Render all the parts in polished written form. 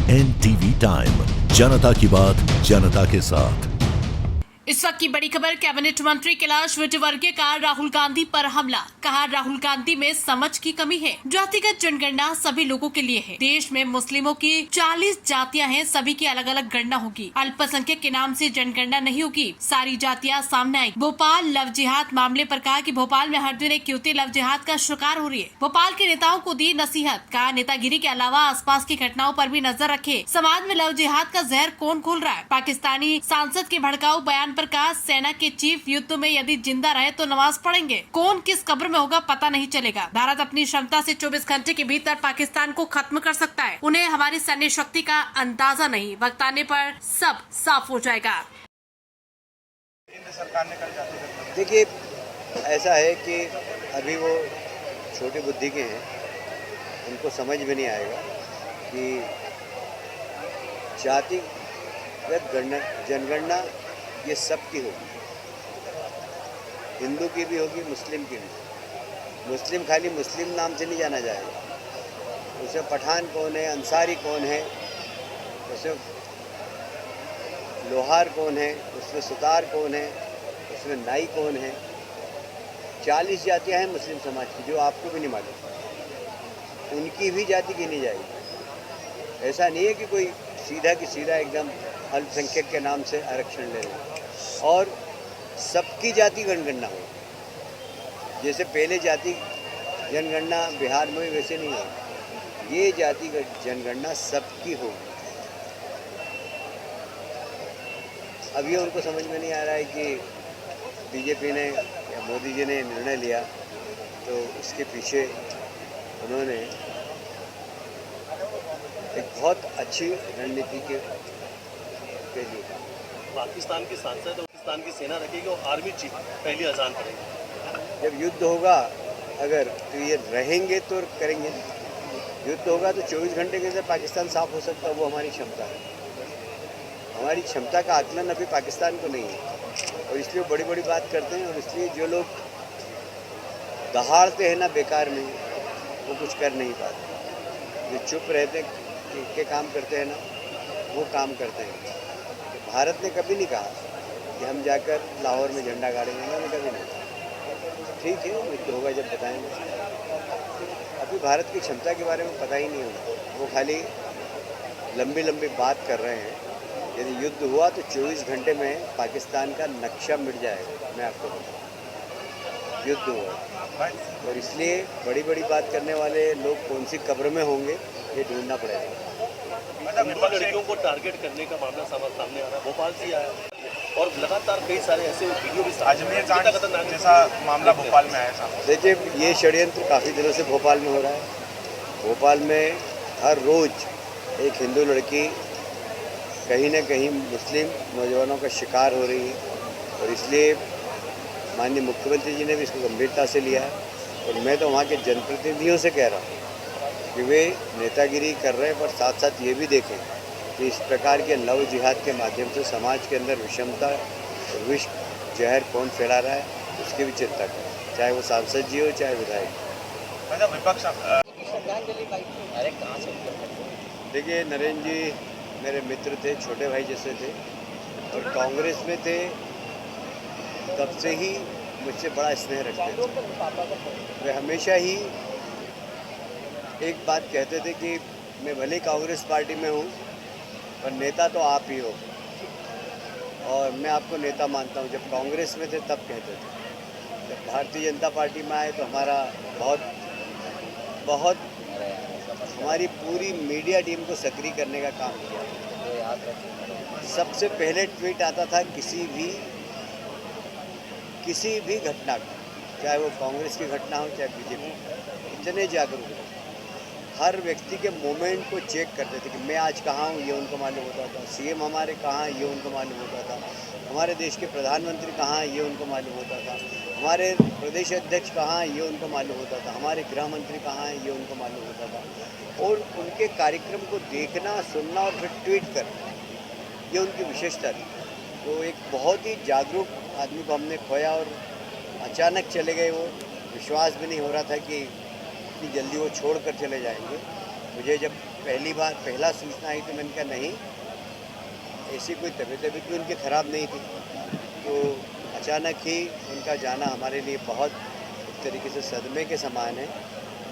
NTV time, जनता की बात जनता के साथ। इस वक्त की बड़ी खबर, कैबिनेट मंत्री कैलाश विजयवर्गीय का राहुल गांधी पर हमला। कहा, राहुल गांधी में समझ की कमी है। जातिगत जनगणना सभी लोगों के लिए है। देश में मुस्लिमों की 40 जातियां हैं, सभी की अलग अलग गणना होगी। अल्पसंख्यक के नाम से जनगणना नहीं होगी, सारी जातियां सामने आई। भोपाल लव जिहाद मामले पर कहा कि भोपाल में हर दिन एक युवती लव जिहाद का शिकार हो रही है। भोपाल के नेताओं को दी नसीहत। कहा, नेतागिरी के अलावा आसपास की घटनाओं पर भी नजर रखे। समाज में लव जिहाद का जहर कौन खोल रहा है। पाकिस्तानी सांसद के भड़काऊ बयान पर कहा, सेना के चीफ युद्ध में यदि जिंदा रहे तो नमाज पढ़ेंगे, कौन किस कब्र में होगा पता नहीं चलेगा। भारत अपनी क्षमता से 24 घंटे के भीतर पाकिस्तान को खत्म कर सकता है। उन्हें हमारी सैन्य शक्ति का अंदाजा नहीं, वक्त आने पर सब साफ हो जाएगा। देखिए, ऐसा है कि अभी वो छोटी बुद्धि के हैं, उनको समझ में नहीं आएगा कि जातिगत जनगणना ये सबकी होगी, हिंदू की भी होगी, मुस्लिम की भी। मुस्लिम खाली मुस्लिम नाम से नहीं जाना जाएगा, उसमें पठान कौन है, अंसारी कौन है, उसमें लोहार कौन है, उसमें सुतार कौन है, उसमें नाई कौन है। 40 जातियां हैं मुस्लिम समाज की, जो आपको भी नहीं मालूम, उनकी भी जाति गिनी जाएगी। ऐसा नहीं है कि कोई सीधा की सीधा एकदम अल्पसंख्यक के नाम से आरक्षण ले लें। और सबकी जाति जनगणना हो, जैसे पहले जाति जनगणना बिहार में वैसे नहीं है, ये जाति जनगणना सबकी होगी। अब ये उनको समझ में नहीं आ रहा है कि बीजेपी ने या मोदी जी ने निर्णय लिया तो उसके पीछे उन्होंने एक बहुत अच्छी रणनीति के लिए पाकिस्तान के सांसद और पाकिस्तान की सेना रखेगी और आर्मी चीफ पहली अजान करेंगे। जब युद्ध होगा अगर तो ये रहेंगे तो करेंगे, युद्ध होगा तो 24 घंटे के अंदर पाकिस्तान साफ हो सकता है। वो हमारी क्षमता है, हमारी क्षमता का आकलन अभी पाकिस्तान को नहीं है, और इसलिए बड़ी बड़ी बात करते हैं। और इसलिए जो लोग दहाड़ते हैं ना बेकार में, वो कुछ कर नहीं पाते। जो चुप रहते के काम करते हैं ना, वो काम करते हैं। भारत ने कभी नहीं कहा कि हम जाकर लाहौर में झंडा गाड़ेंगे, उन्होंने कभी नहीं कहा। ठीक है, युद्ध होगा जब बताएंगे। अभी भारत की क्षमता के बारे में पता ही नहीं होगा, वो खाली लंबी लंबी बात कर रहे हैं। यदि युद्ध हुआ तो 24 घंटे में पाकिस्तान का नक्शा मिट जाएगा, मैं आपको बताऊँ। युद्ध हुआ और इसलिए बड़ी बड़ी बात करने वाले लोग कौन सी कब्र में होंगे ये ढूंढना पड़ेगा। हिंदू लड़कियों को टारगेट करने का मामला सामने आ रहा है, भोपाल से आया और लगातार कई सारे ऐसे वीडियो भी अजमेर कांड जैसा मामला भोपाल में आया सामने। देखिए, ये षड्यंत्र काफ़ी दिनों से भोपाल में हो रहा है। भोपाल में हर रोज़ एक हिंदू लड़की कहीं न कहीं मुस्लिम नौजवानों का शिकार हो रही है, और इसलिए माननीय मुख्यमंत्री जी ने भी इसको गंभीरता से लिया है। और मैं तो वहाँ के जनप्रतिनिधियों से कह रहा हूँ कि वे नेतागिरी कर रहे हैं, पर साथ साथ ये भी देखें कि इस प्रकार के लव जिहाद के माध्यम से समाज के अंदर विषमता और विष जहर कौन फैला रहा है, उसकी भी चिंता करें, चाहे वो सांसद जी हो चाहे विधायक। विपक्ष देखिए, नरेंद्र जी मेरे मित्र थे, छोटे भाई जैसे थे, और कांग्रेस में थे तब से ही मुझसे बड़ा स्नेह रखते थे। वे हमेशा ही एक बात कहते थे कि मैं भले कांग्रेस पार्टी में हूँ, पर नेता तो आप ही हो, और मैं आपको नेता मानता हूँ। जब कांग्रेस में थे तब कहते थे, जब भारतीय जनता पार्टी में आए तो हमारा बहुत हमारी पूरी मीडिया टीम को सक्रिय करने का काम किया। सबसे पहले ट्वीट आता था किसी भी घटना का, चाहे वो कांग्रेस की घटना हो चाहे बीजेपी। इतने जागरूक थे, हर व्यक्ति के मोमेंट को चेक करते थे कि मैं आज कहाँ हूँ, ये उनको मालूम होता था। सीएम हमारे कहाँ हैं, ये उनको मालूम होता था। हमारे देश के प्रधानमंत्री कहाँ हैं, ये उनको मालूम होता था। हमारे प्रदेश अध्यक्ष कहाँ हैं, ये उनको मालूम होता था। हमारे गृह मंत्री कहाँ हैं, ये उनको मालूम होता था। और उनके कार्यक्रम को देखना, सुनना और फिर ट्वीट करना, ये उनकी विशेषता थी। तो एक बहुत ही जागरूक आदमी को हमने खोया, और अचानक चले गए। वो विश्वास भी नहीं हो रहा था कि जल्दी वो छोड़ कर चले जाएंगे। मुझे जब पहला सूचना आई तो मैंने कहा नहीं, ऐसी कोई तबीयत भी उनकी ख़राब नहीं थी। तो अचानक ही उनका जाना हमारे लिए बहुत एक तरीके से सदमे के समान है।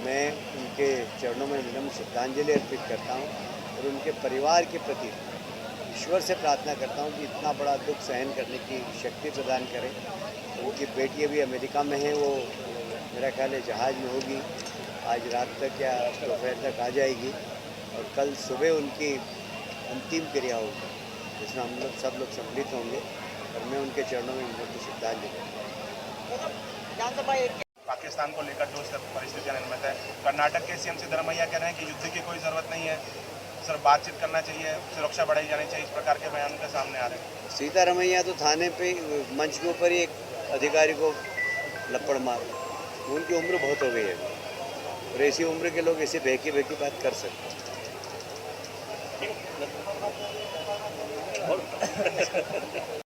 मैं उनके चरणों में विनम्र श्रद्धांजलि अर्पित करता हूँ और उनके परिवार के प्रति ईश्वर से प्रार्थना करता हूँ कि इतना बड़ा दुख सहन करने की शक्ति प्रदान करें। उनकी बेटी अभी अमेरिका में है, वो मेरा ख्याल है जहाज़ में होगी, आज रात तक या दोपहर तक आ जाएगी और कल सुबह उनकी अंतिम क्रिया होगी जिसमें हम लोग सब लोग सम्मिलित होंगे और मैं उनके चरणों में उनकी श्रद्धांजलि करूँगा। पाकिस्तान को लेकर जो परिस्थितियाँ निर्मित है, कर्नाटक के सीएम सिद्धरमैया कह रहे हैं कि युद्ध की कोई ज़रूरत नहीं है, सर बातचीत करना चाहिए, सुरक्षा बढ़ाई जानी चाहिए, इस प्रकार के बयान उनके सामने आ रहे हैं। सीतारमैया तो थाने पे मंच के ऊपर ही एक अधिकारी को लपड़ मार, उनकी उम्र बहुत हो गई है और ऐसी उम्र के लोग ऐसी बहकी बात कर सकते हैं।